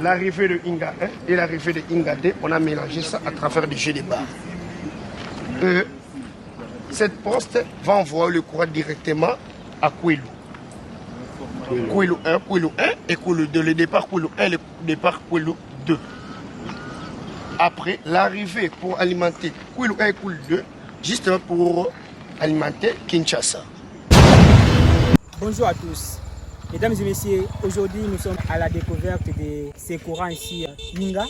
l'arrivée de Inga 1 et l'arrivée de Inga 2, on a mélangé ça à travers des jeux de barres. Cette poste va envoyer le courant directement à Kouilou. Kouilou 1 et Kouilou 2. Le départ Kouilou 1 et le départ Kouilou 2. Après, l'arrivée pour alimenter Kouilou 1 et Kouilou 2, justement pour alimenter Kinshasa. Bonjour à tous. Mesdames et messieurs, aujourd'hui nous sommes à la découverte de ces courants ici à Inga.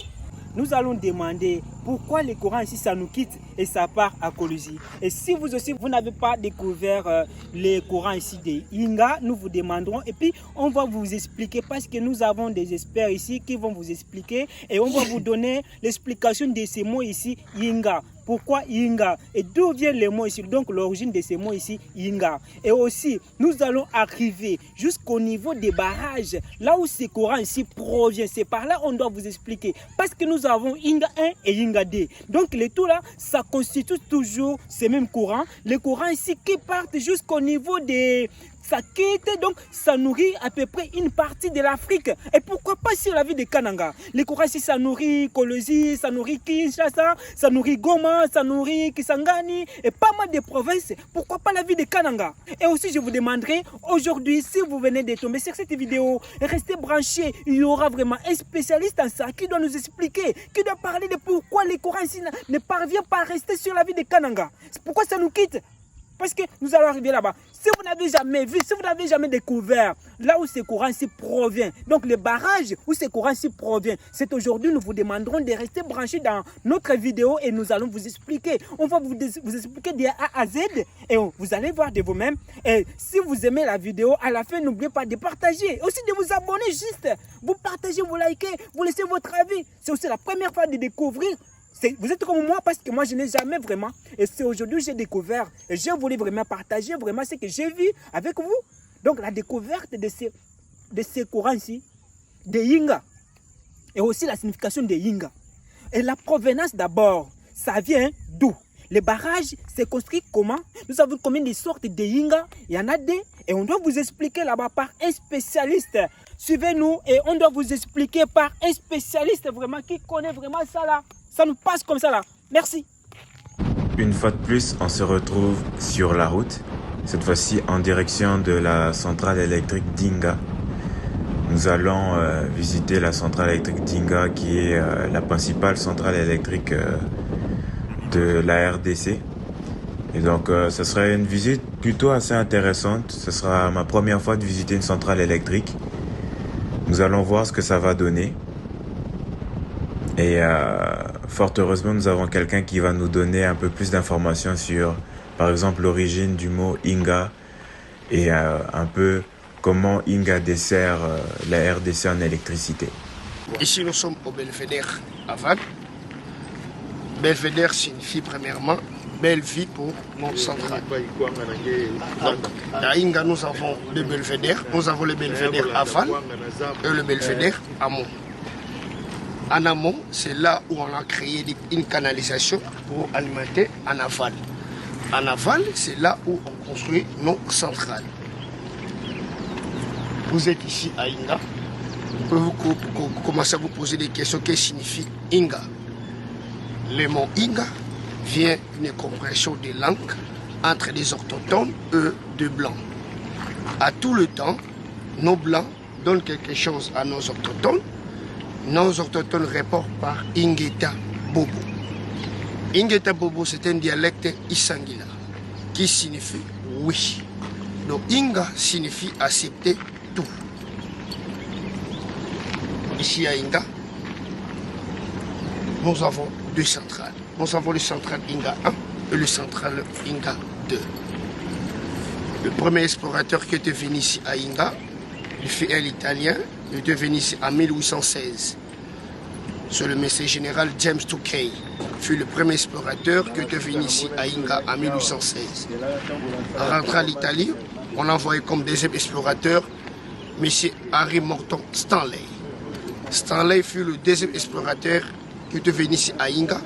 Nous allons demander pourquoi les courants ici ça nous quitte et ça part à Kolosi. Et si vous aussi vous n'avez pas découvert les courants ici de Inga, nous vous demanderons et puis on va vous expliquer parce que nous avons des experts ici qui vont vous expliquer et on va vous donner l'explication de ces mots ici Inga. Pourquoi Inga et d'où viennent les mots ici, donc l'origine de ces mots ici Inga. Et aussi nous allons arriver jusqu'au niveau des barrages, là où ces courants ici proviennent. C'est par là on doit vous expliquer parce que nous avons Inga 1 et Inga 2. Donc les tout là, ça constitue toujours ces mêmes courants. Les courants ici qui partent jusqu'au niveau des... Ça quitte, donc ça nourrit à peu près une partie de l'Afrique. Et pourquoi pas sur la ville de Kananga? Les courants ici, ça nourrit Kolosi, ça nourrit Kinshasa, ça nourrit Goma, ça nourrit Kisangani et pas mal de provinces. Pourquoi pas la ville de Kananga? Et aussi, je vous demanderai aujourd'hui, si vous venez de tomber sur cette vidéo, restez branchés. Il y aura vraiment un spécialiste en ça qui doit nous expliquer, qui doit parler de pourquoi les courants ici ne parviennent pas à rester sur la ville de Kananga. Pourquoi ça nous quitte? Parce que nous allons arriver là-bas. Si vous n'avez jamais vu, si vous n'avez jamais découvert là où ces courants ici proviennent, donc les barrages où ces courants ici proviennent, c'est aujourd'hui nous vous demanderons de rester branchés dans notre vidéo et nous allons vous expliquer. On va vous expliquer de A à Z et vous allez voir de vous-même. Et si vous aimez la vidéo, à la fin, n'oubliez pas de partager. Aussi de vous abonner juste. Vous partagez, vous likez, vous laissez votre avis. C'est aussi la première fois de découvrir. Vous êtes comme moi parce que moi je n'ai jamais vraiment et c'est aujourd'hui que j'ai découvert et j'ai voulu vraiment partager vraiment ce que j'ai vu avec vous. Donc la découverte de ces courants ici, de Inga et aussi la signification de Inga. Et la provenance d'abord, ça vient d'où? Les barrages, c'est construit comment? Nous savons combien de sortes de Inga, il y en a deux et on doit vous expliquer là-bas par un spécialiste. Suivez-nous et on doit vous expliquer par un spécialiste vraiment qui connaît vraiment ça là. Ça nous passe comme ça là. Merci. Une fois de plus, on se retrouve sur la route. Cette fois-ci en direction de la centrale électrique d'Inga. Nous allons visiter la centrale électrique d'Inga qui est la principale centrale électrique de la RDC. Et donc ce serait une visite plutôt assez intéressante. Ce sera ma première fois de visiter une centrale électrique. Nous allons voir ce que ça va donner. Et fort heureusement, nous avons quelqu'un qui va nous donner un peu plus d'informations sur, par exemple, l'origine du mot Inga et un peu comment Inga dessert la RDC en électricité. Ici, nous sommes au Belvédère à Vannes. Belvédère signifie premièrement belle vie pour nos centrales. Donc, à Inga, nous avons le Belvédère. Nous avons le Belvédère à Vannes et le Belvédère à Mont. En amont, c'est là où on a créé une canalisation pour alimenter en aval. En aval, c'est là où on construit nos centrales. Vous êtes ici à Inga. Vous commencez à vous poser des questions. Qu'est-ce que signifie Inga? Le mot Inga vient d'une compréhension des langues entre des autochtones et des blancs. À tout le temps, nos blancs donnent quelque chose à nos autochtones. Nos autochtones répondent par Ingeta Bobo. Ingeta Bobo, c'est un dialecte Isangila qui signifie oui. Donc Inga signifie accepter tout. Ici à Inga, nous avons deux centrales. Nous avons le central Inga 1 et le central Inga 2. Le premier explorateur qui était venu ici à Inga, il fait l'italien. Il est venu ici en 1816. C'est le messager général James Tukey, fut le premier explorateur qui est venu ici à Inga en 1816. Rentré à l'Italie, on l'a envoyé comme deuxième explorateur M. Harry Morton Stanley. Stanley fut le deuxième explorateur qui est venu ici à Inga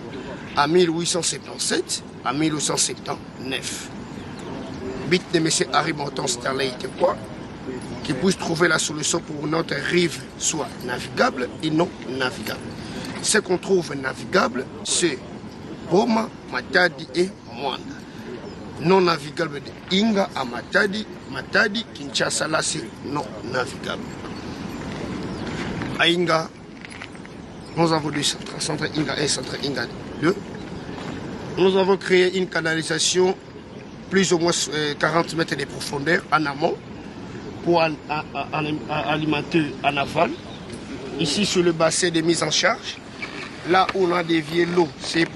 en 1877 à 1879. Le but de M. Harry Morton Stanley était quoi? qui puisse trouver la solution pour notre rive soit navigable et non navigable. Ce qu'on trouve navigable, c'est Boma, Matadi et Mwanda. Non navigable de Inga à Matadi, Matadi, Kinshasa, là c'est non navigable. À Inga, nous avons deux centres, centre Inga 1 et centre Inga 2. Nous avons créé une canalisation plus ou moins 40 mètres de profondeur en amont pour alimenter en aval. Ici sur le bassin de mise en charge, là où on a dévié l'eau, c'est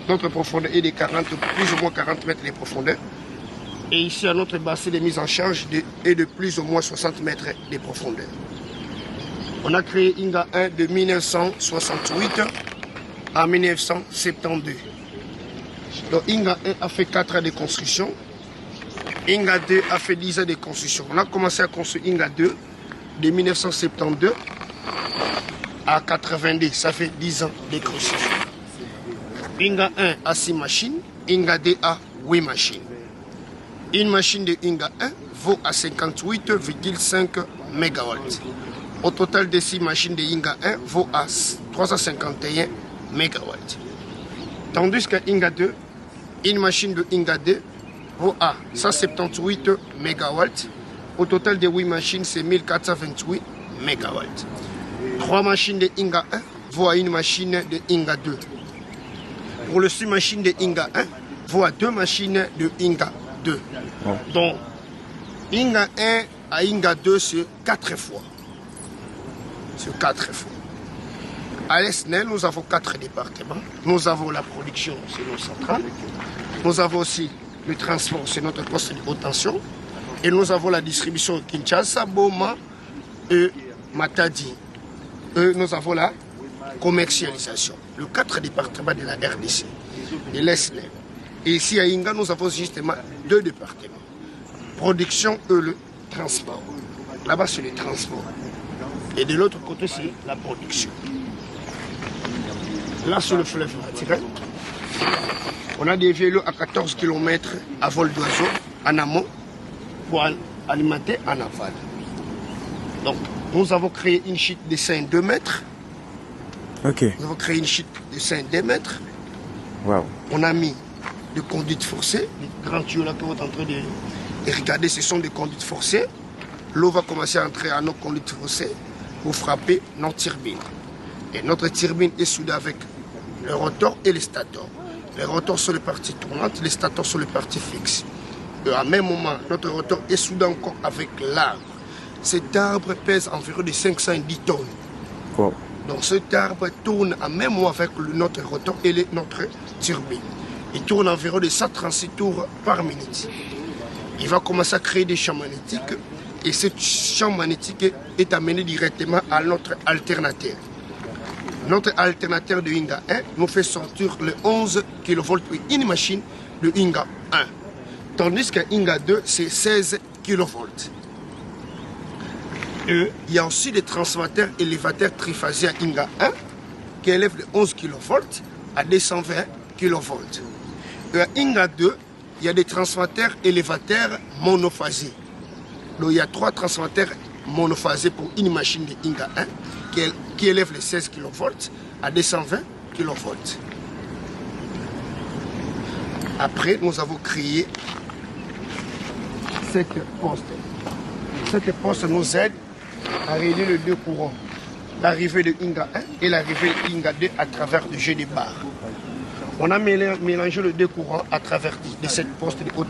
notre profondeur est de plus ou moins 40 mètres de profondeur. Et ici à notre bassin de mise en charge est de plus ou moins 60 mètres de profondeur. On a créé Inga 1 de 1968 à 1972. Donc Inga 1 a fait 4 ans de construction. Inga 2 a fait 10 ans de construction. On a commencé à construire Inga 2 de 1972 à 82. Ça fait 10 ans de construction. Inga 1 a 6 machines. Inga 2 a 8 machines. Une machine de Inga 1 vaut à 58,5 MW. Au total de 6 machines de Inga 1 vaut à 351 MW. Tandis que Inga 2, une machine de Inga 2 vaut à 178 MW. Au total de 8 machines, c'est 1428 MW. 3 machines de Inga 1 vaut à une machine de Inga 2. Pour le 6 machines de Inga 1, vaut à 2 machines de Inga 2. Donc, Inga 1 à Inga 2, c'est 4 fois. C'est 4 fois. À l'ESNEL, nous avons 4 départements. Nous avons la production, c'est nos centrales. Nous avons aussi le transport, c'est notre poste de haute tension. Et nous avons la distribution Kinshasa, Boma et Matadi. Et nous avons la commercialisation. Le 4 départements de la RDC, de l'ESNEL. Et ici à Inga, nous avons justement 2 départements. Production et le transport. Là-bas, c'est le transport. Et de l'autre côté, c'est la production. Là, sur le fleuve Matira, on a dévié l'eau à 14 km à vol d'oiseau en amont pour alimenter en aval. Donc, nous avons créé une chute de 5 2 mètres. Ok. Nous avons créé une chute de 5 2 mètres. Wow. On a mis des conduites forcées. Les grands tuyaux là que vous êtes en train de regarder, ce sont des conduites forcées. L'eau va commencer à entrer à nos conduites forcées pour frapper notre turbine. Et notre turbine est soudée avec le rotor et les stators. Les rotors sont les parties tournantes, les stators sont les parties fixes. Et à même moment, notre rotor est soudé encore avec l'arbre. Cet arbre pèse environ de 510 tonnes. Wow. Donc cet arbre tourne en même moment avec notre rotor et notre turbine. Il tourne environ de 136 tours par minute. Il va commencer à créer des champs magnétiques. Et ce champ magnétique est amené directement à notre alternateur. Notre alternateur de Inga 1 nous fait sortir le 11 kV une machine de Inga 1. Tandis que Inga 2, c'est 16 kV. Et il y a aussi des transformateurs élévateurs triphasiques à Inga 1 qui élèvent de 11 kV à 220 kV. Et à Inga 2, il y a des transformateurs élévateurs monophasés. Donc il y a 3 transformateurs monophasés pour une machine de Inga 1 qui élève les 16 kV à 220 kV. Après, nous avons créé cette poste. Cette poste nous aide à régler les 2 courants. L'arrivée de Inga 1 et l'arrivée de Inga 2 à travers le jeu des barres. On a mélangé les 2 courants à travers de cette poste de haute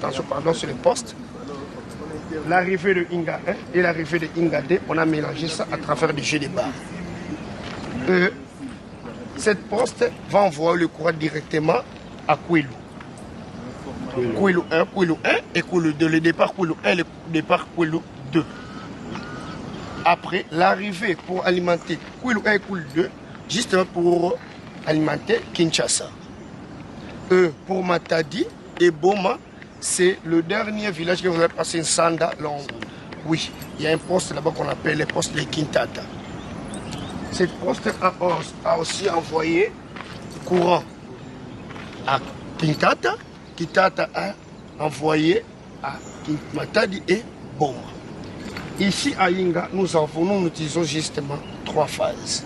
tension, sur les postes. L'arrivée de Inga 1 et l'arrivée de Inga 2, on a mélangé ça à travers le jeu des barres. Cette poste va envoyer le courant directement à Kouilou. Kouilou 1 et Kouilou 2. Le départ Kouilou 1 et le départ Kouilou 2. Après, l'arrivée pour alimenter Kouilou 1 et Kouilou 2, justement pour alimenter Kinshasa. Pour Matadi et Boma, c'est le dernier village que vous avez passé, Sanda. Oui, il y a un poste là-bas qu'on appelle le poste de Kintata. Cette poste a aussi envoyé courant à Kintata. Kintata a envoyé à Matadi et Boma. Ici à Inga, nous utilisons justement 3 phases.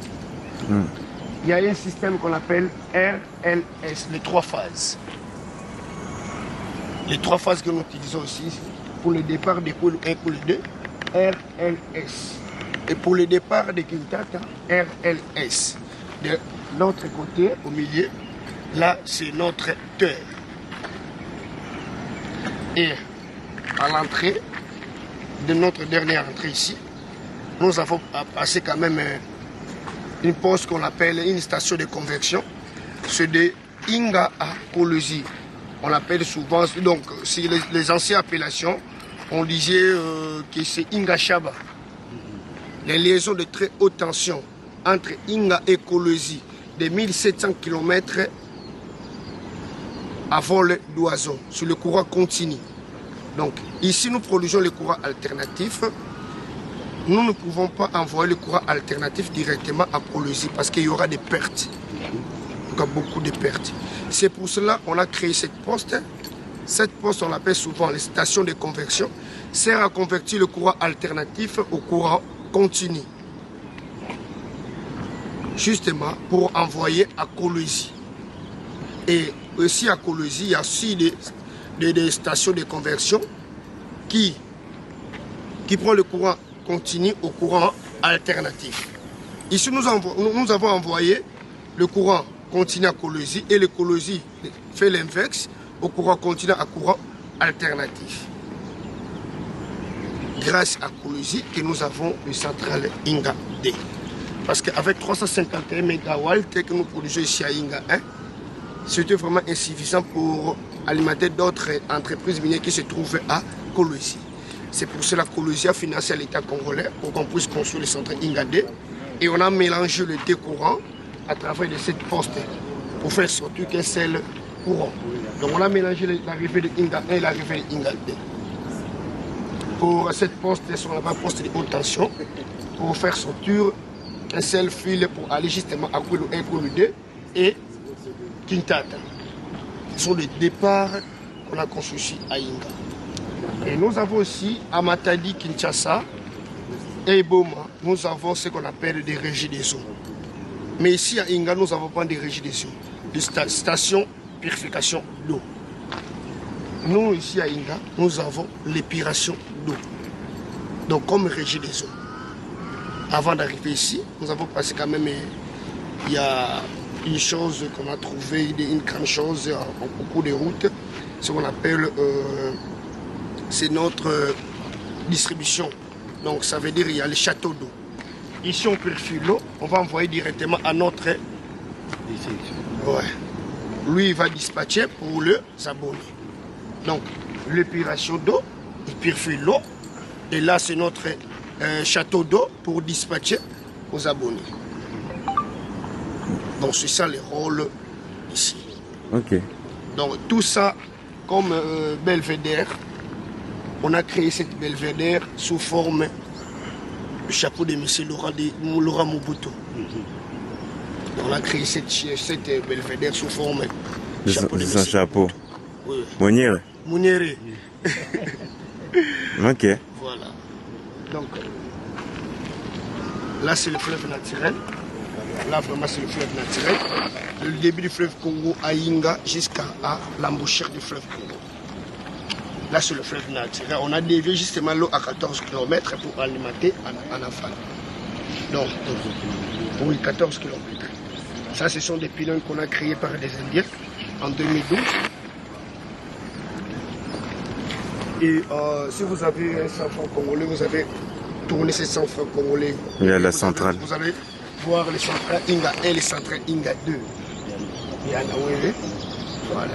Il y a un système qu'on appelle RLS, les 3 phases. Les 3 phases que nous utilisons ici, pour le départ des pôles 1 et pôle 2, RLS. Et pour le départ des Quintata, RLS. De l'autre côté, au milieu, là, c'est notre terre. Et à l'entrée de notre dernière entrée ici, nous avons passé quand même une poste qu'on appelle une station de conversion. C'est de Inga à Kolosi. On l'appelle souvent, donc c'est les anciennes appellations, on disait que c'est Inga Shaba. Les liaisons de très haute tension entre Inga et Kolosi, de 1700 km à vol d'oiseau, sur le courant continu. Donc ici nous produisons le courant alternatif. Nous ne pouvons pas envoyer le courant alternatif directement à Kolosi parce qu'il y aura des pertes. Il y a beaucoup de pertes. C'est pour cela qu'on a créé cette poste. Cette poste, on l'appelle souvent les stations de conversion, sert à convertir le courant alternatif au courant continu. Justement pour envoyer à Kolosi. Et aussi à Kolosi, il y a aussi des stations de conversion qui prend le courant continu au courant alternatif. Ici, nous avons envoyé le courant continu à Kolosi et le Kolosi fait l'inverse au courant continu à courant alternatif. Grâce à Kolosi que nous avons une centrale Inga D. Parce qu'avec 351 MW que nous produisons ici à Inga 1, c'était vraiment insuffisant pour alimenter d'autres entreprises minières qui se trouvent à Kolosi. C'est pour cela que Kolosi a financé l'État congolais pour qu'on puisse construire le centre Inga D. Et on a mélangé les deux courants à travers de cette poste pour faire sortir qu'un seul courant. Donc on a mélangé l'arrivée de Inga 1 et l'arrivée de Inga D. Pour cette poste, on a un poste de haute tension pour faire sortir un seul fil pour aller justement à Koulo 1, Koulo 2 et Quintata. Ce sont les départs qu'on a construits à Inga. Et nous avons aussi à Matadi, Kinshasa et Boma, nous avons ce qu'on appelle des régies des eaux. Mais ici à Inga, nous n'avons pas des régies des eaux, des stations de purification d'eau. Nous ici à Inga, nous avons l'épuration d'eau. Donc comme régie des eaux. Avant d'arriver ici, nous avons passé quand même, il y a une chose qu'on a trouvée, une grande chose au cours des routes, ce qu'on appelle, c'est notre distribution. Donc ça veut dire qu'il y a le château d'eau. Ici on purifie l'eau, on va envoyer directement à notre... Ouais. Lui il va dispatcher pour le abonnés. Donc l'épuration d'eau, il purifie l'eau, et là c'est notre château d'eau pour dispatcher aux abonnés. Donc c'est ça le rôle ici. Ok. Donc tout ça comme belvédère, on a créé cette belvédère sous forme du chapeau de M. Laurent Mobutu. Donc on a créé cette belvédère sous forme de son chapeau. Oui. Mouniere. Mouniere. Ok. Voilà. Donc là c'est le fleuve naturel. Là vraiment c'est le fleuve naturel. Le début du fleuve Congo à Inga jusqu'à l'embouchure du fleuve Congo. Là c'est le fleuve naturel. On a dévié justement l'eau à 14 km pour alimenter en aval. Donc oui, 14 km. Ça ce sont des pylônes qu'on a créés par des Indiens en 2012. Et si vous avez un 100 francs congolais, vous avez tourné ces 100 francs congolais. Il y a la centrale. Vous allez voir les centrales Inga 1 et les centrales Inga 2. Il y en a où. Voilà.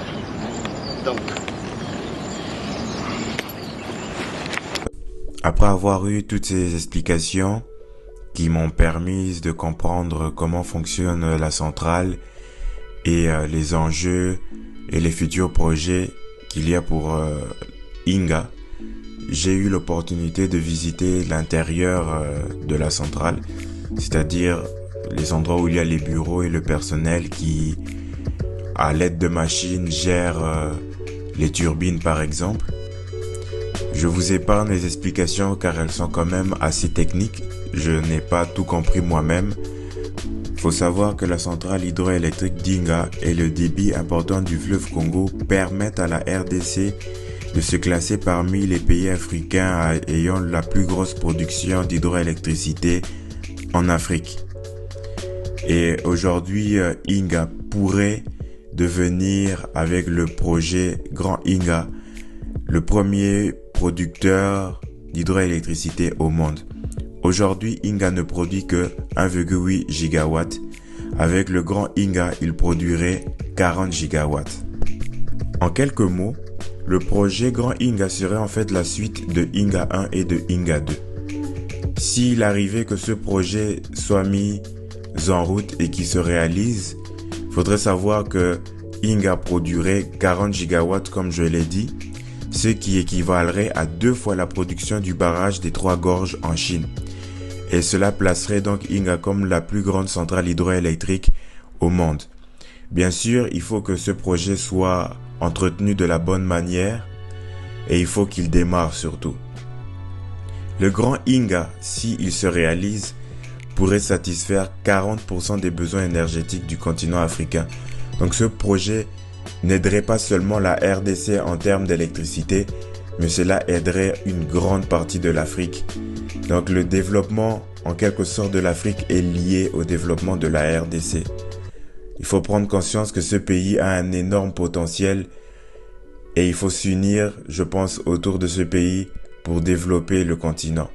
Donc. Après avoir eu toutes ces explications qui m'ont permis de comprendre comment fonctionne la centrale et les enjeux et les futurs projets qu'il y a pour Inga, j'ai eu l'opportunité de visiter l'intérieur de la centrale, c'est-à-dire les endroits où il y a les bureaux et le personnel qui, à l'aide de machines, gèrent les turbines par exemple. Je vous épargne les explications car elles sont quand même assez techniques. Je n'ai pas tout compris moi-même. Faut savoir que la centrale hydroélectrique d'Inga et le débit important du fleuve Congo permettent à la RDC de se classer parmi les pays africains ayant la plus grosse production d'hydroélectricité en Afrique. Et aujourd'hui, Inga pourrait devenir, avec le projet Grand Inga, le premier producteur d'hydroélectricité au monde. Aujourd'hui, Inga ne produit que 1,8 gigawatts. Avec le Grand Inga, il produirait 40 gigawatts. En quelques mots, le projet Grand Inga serait en fait la suite de Inga 1 et de Inga 2. S'il arrivait que ce projet soit mis en route et qu'il se réalise, il faudrait savoir que Inga produirait 40 gigawatts comme je l'ai dit, ce qui équivalerait à 2 fois la production du barrage des Trois Gorges en Chine. Et cela placerait donc Inga comme la plus grande centrale hydroélectrique au monde. Bien sûr, il faut que ce projet soit entretenu de la bonne manière et il faut qu'il démarre surtout. Le Grand Inga, s'il se réalise, pourrait satisfaire 40% des besoins énergétiques du continent africain. Donc ce projet n'aiderait pas seulement la RDC en termes d'électricité, mais cela aiderait une grande partie de l'Afrique. Donc le développement en quelque sorte de l'Afrique est lié au développement de la RDC. Il faut prendre conscience que ce pays a un énorme potentiel et il faut s'unir, je pense, autour de ce pays pour développer le continent.